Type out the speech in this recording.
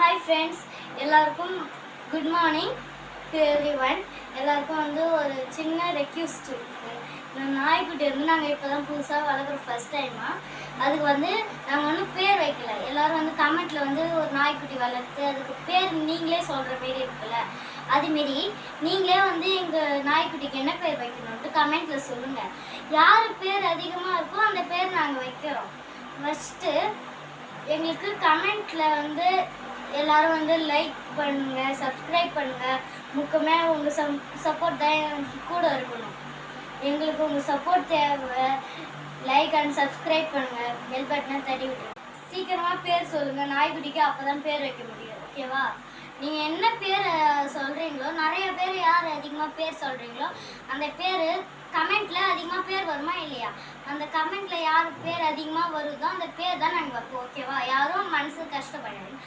Hi friends, எல்லாருக்கும் good morning to everyone. எல்லாருக்கும் ஒரு சின்ன ரெக்யூஸ்ட் இருக்குது. இந்த நாய்க்குட்டி நாங்கள் இப்போ தான் புதுசாக வளர்க்குற ஃபஸ்ட் டைமாக. அதுக்கு நாங்கள் ஒன்றும் பேர் வைக்கல. எல்லோரும் கமெண்ட்டில் ஒரு நாய்க்குட்டி வளர்த்து அதுக்கு பேர் நீங்களே சொல்கிற மாரி இருக்குல்ல, அதுமாரி நீங்களே எங்கள் நாய்க்குட்டிக்கு என்ன பேர் வைக்கணுன்ட்டு கமெண்ட்டில் சொல்லுங்கள். யார் பேர் அதிகமாக இருக்கோ அந்த பேர் நாங்கள் வைக்கிறோம். ஃபஸ்ட்டு எங்களுக்கு கமெண்ட்டில் எல்லோரும் லைக் பண்ணுங்கள், சப்ஸ்கிரைப் பண்ணுங்கள். முக்கியமாக உங்கள் சப்போர்ட் தான் எனக்கு கூட இருக்கணும். எங்களுக்கு உங்கள் சப்போர்ட் தேவை. லைக் அண்ட் சப்ஸ்கிரைப் பண்ணுங்கள், பெல் பட்டனை தட்டி விட்டுருங்க. சீக்கிரமாக பேர் சொல்லுங்கள் நாய்க்குட்டிக்கு, அப்போ தான் பேர் வைக்க முடியும். ஓகேவா? நீங்கள் என்ன பேர் சொல்கிறீங்களோ, நிறைய பேர் யார் அதிகமாக பேர் சொல்கிறீங்களோ அந்த பேர் கமெண்ட்டில் அதிகமாக பேர் வருமா இல்லையா, அந்த கமெண்ட்டில் யார் பேர் அதிகமாக வருதோ அந்த பேர் தான் நாங்கள் வைப்போம். ஓகேவா? யாரும் மனசு கஷ்டப்படாது.